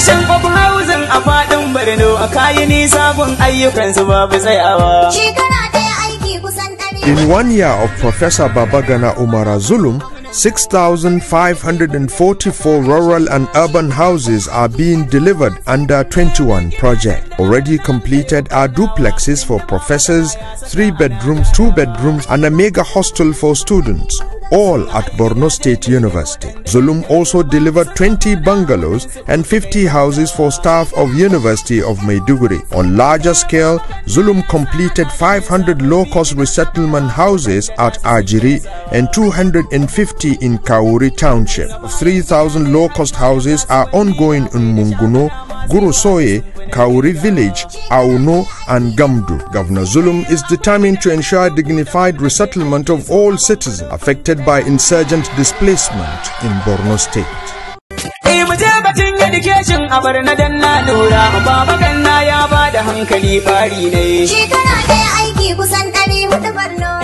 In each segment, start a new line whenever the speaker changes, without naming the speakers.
Foundation of Housing a faɗin Borno a kayi sabon ayyukansu babu tsayawa.
In 1 year of Professor Babagana Umara Zulum, 6,544 rural and urban houses are being delivered under 21 projects. Already completed are duplexes for professors, 3 bedrooms, 2 bedrooms, and a mega hostel for students, all at Borno State University. Zulum also delivered 20 bungalows and 50 houses for staff of University of Maiduguri. On larger scale, Zulum completed 500 low-cost resettlement houses at Ajiri and 250 in Kauri Township. 3,000 low-cost houses are ongoing in Munguno, Gurusoye, Kauri Village, Auno, and Gamdu. Governor Zulum is determined to ensure dignified resettlement of all citizens affected by insurgent displacement in Borno State.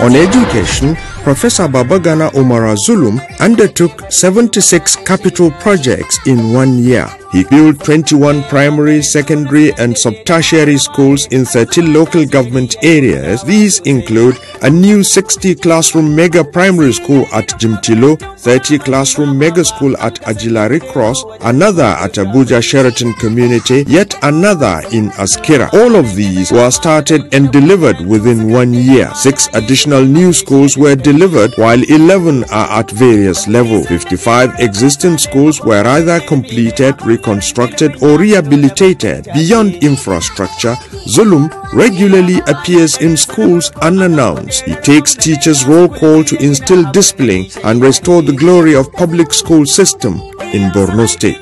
On education, Professor Babagana Umara Zulum undertook 76 capital projects in 1 year. He built 21 primary, secondary and sub-tertiary schools in 13 local government areas. These include a new 60-classroom mega primary school at Jimtilo, 30-classroom mega school at Ajilari Cross, another at Abuja Sheraton Community, yet another in Askira. All of these were started and delivered within 1 year. 6 additional new schools were delivered, while 11 are at various levels. 55 existing schools were either completed, reconstructed or rehabilitated. Beyond infrastructure, Zulum regularly appears in schools unannounced. He takes teachers' roll call to instill discipline and restore the glory of public school system in Borno State.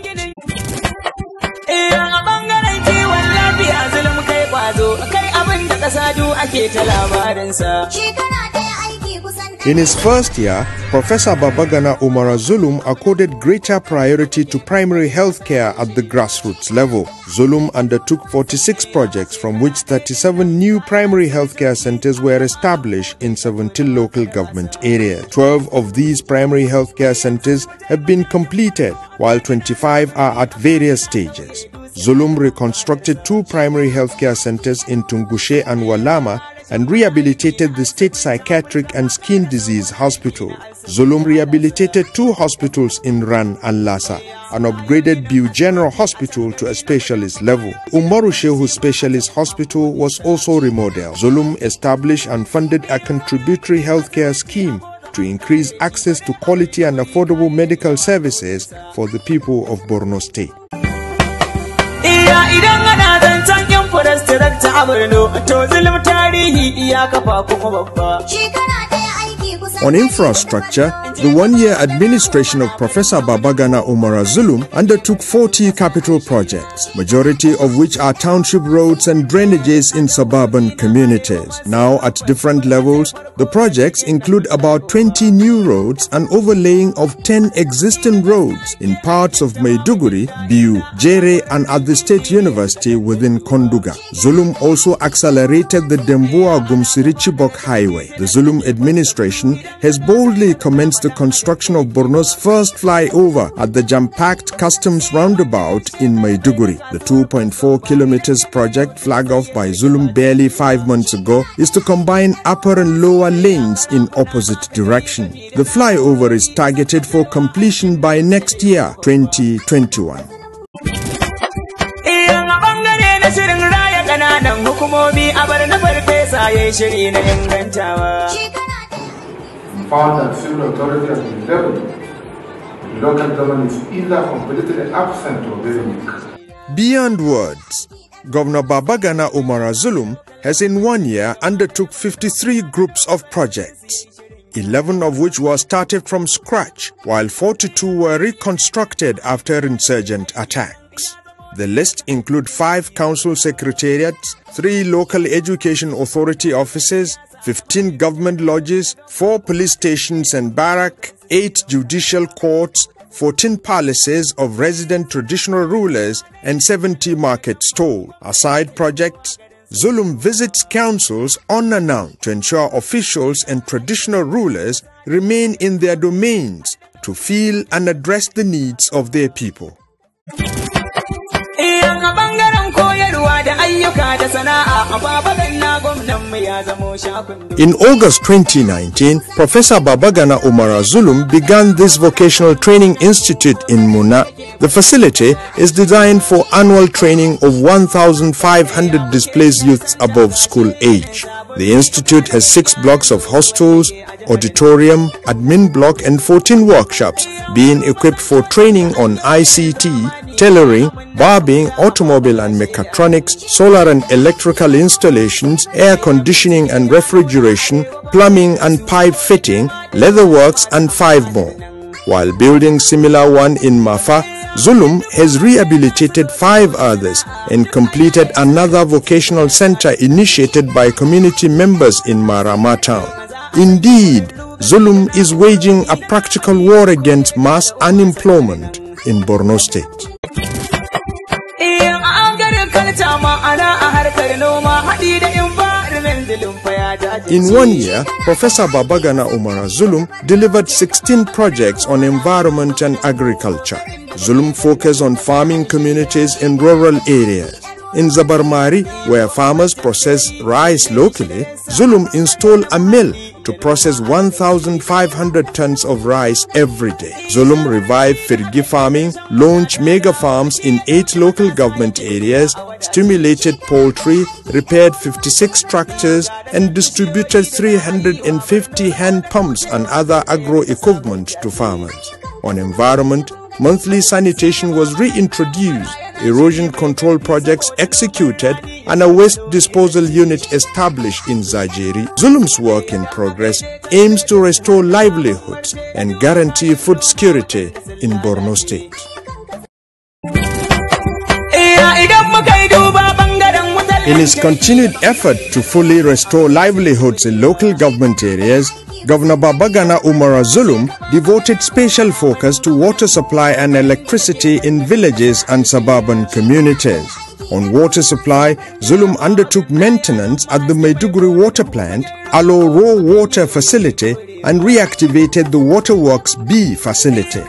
In his first year, Professor Babagana Umara Zulum accorded greater priority to primary health care at the grassroots level. Zulum undertook 46 projects, from which 37 new primary health care centers were established in 17 local government areas. 12 of these primary health care centers have been completed, while 25 are at various stages. Zulum reconstructed 2 primary health care centers in Tungushe and Walama and rehabilitated the State Psychiatric and Skin Disease Hospital. Zulum rehabilitated 2 hospitals in Ran and Lassa and upgraded Biu General Hospital to a specialist level. Umaru Shehu Specialist Hospital was also remodeled. Zulum established and funded a contributory healthcare scheme to increase access to quality and affordable medical services for the people of Borno State. On infrastructure, the 1-year administration of Professor Babagana Umara Zulum undertook 40 capital projects, majority of which are township roads and drainages in suburban communities. Now, at different levels, the projects include about 20 new roads and overlaying of 10 existing roads in parts of Maiduguri, Biu, Jere and at the State University within Konduga. Zulum also accelerated the Demboa-Gumsiri-Chibok Highway. The Zulum administration has boldly commenced the construction of Borno's first flyover at the jam-packed customs roundabout in Maiduguri. The 2.4 kilometers project, flagged off by Zulum barely 5 months ago, is to combine upper and lower lanes in opposite direction. The flyover is targeted for completion by next year, 2021.
Found that civil authority has been leveled. The local government is either completely absent or very weak.
Beyond words, Governor Babagana Umara Zulum has in 1 year undertook 53 groups of projects, 11 of which were started from scratch, while 42 were reconstructed after insurgent attacks. The list includes 5 council secretariats, 3 local education authority offices, 15 government lodges, 4 police stations and barrack, 8 judicial courts, 14 palaces of resident traditional rulers and 70 market stalls. Aside projects, Zulum visits councils unannounced to ensure officials and traditional rulers remain in their domains to feel and address the needs of their people. In August 2019, Professor Babagana Umara Zulum began this vocational training institute in Muna. The facility is designed for annual training of 1,500 displaced youths above school age. The institute has 6 blocks of hostels, auditorium, admin block and 14 workshops, being equipped for training on ICT, tailoring, barbing, automobile and mechatronics, solar and electrical installations, air conditioning and refrigeration, plumbing and pipe fitting, leatherworks and 5 more. While building similar one in Mafa, Zulum has rehabilitated 5 others and completed another vocational center initiated by community members in Marama town. Indeed, Zulum is waging a practical war against mass unemployment in Borno State. In 1 year, Professor Babagana Umara Zulum delivered 16 projects on environment and agriculture. Zulum focused on farming communities in rural areas. In Zabarmari, where farmers process rice locally, Zulum installed a mill to process 1,500 tons of rice every day. Zulum revived Firgi farming, launched mega farms in 8 local government areas, stimulated poultry, repaired 56 tractors, and distributed 350 hand pumps and other agro-equipment to farmers. On environment, monthly sanitation was reintroduced, erosion control projects executed, and a waste disposal unit established in Zajeri. Zulum's work in progress aims to restore livelihoods and guarantee food security in Borno State. In his continued effort to fully restore livelihoods in local government areas, Governor Babagana Umara Zulum devoted special focus to water supply and electricity in villages and suburban communities. On water supply, Zulum undertook maintenance at the Maiduguri water plant, Alo raw water facility, and reactivated the Waterworks B facility.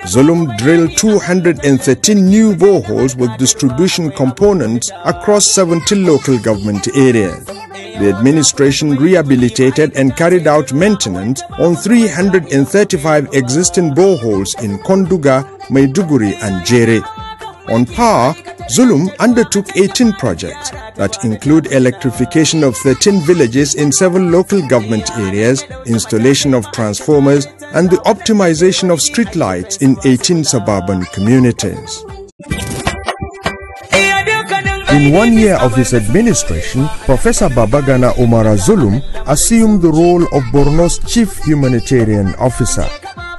Zulum drilled 213 new boreholes with distribution components across 70 local government areas. The administration rehabilitated and carried out maintenance on 335 existing boreholes in Konduga, Maiduguri and Jere. On power, Zulum undertook 18 projects that include electrification of 13 villages in 7 local government areas, installation of transformers, and the optimization of street lights in 18 suburban communities. In 1 year of his administration, Professor Babagana Umara Zulum assumed the role of Borno's Chief Humanitarian Officer.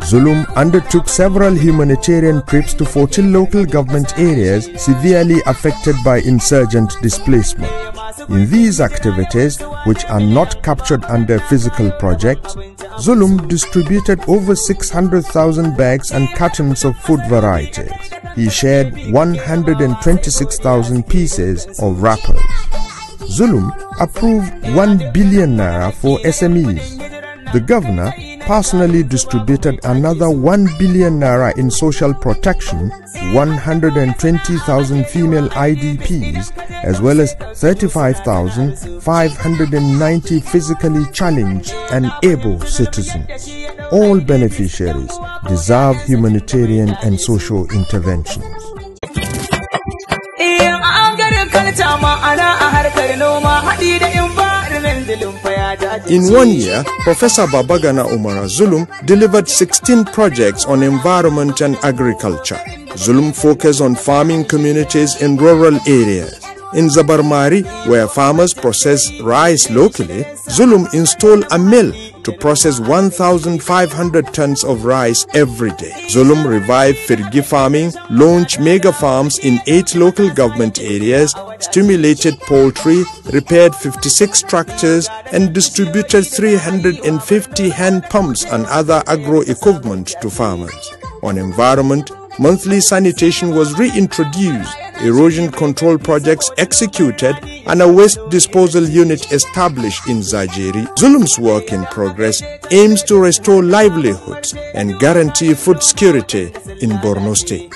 Zulum undertook several humanitarian trips to 14 local government areas severely affected by insurgent displacement. In these activities, which are not captured under physical projects, Zulum distributed over 600,000 bags and cartons of food varieties. He shared 126,000 pieces of wrappers. Zulum approved 1 billion naira for SMEs. The governor personally distributed another 1 billion naira in social protection, 120,000 female IDPs, as well as 35,590 physically challenged and able citizens. All beneficiaries deserve humanitarian and social interventions. In 1 year, Professor Babagana Umara Zulum delivered 16 projects on environment and agriculture. Zulum focused on farming communities in rural areas. In Zabarmari, where farmers process rice locally, Zulum installed a mill to process 1,500 tons of rice every day. Zulum revived Firgi farming, launched mega farms in 8 local government areas, stimulated poultry, repaired 56 tractors, and distributed 350 hand pumps and other agro-equipment to farmers. On environment, monthly sanitation was reintroduced, erosion control projects executed, and a waste disposal unit established in Zajeri. Zulum's work in progress aims to restore livelihoods and guarantee food security in Borno State.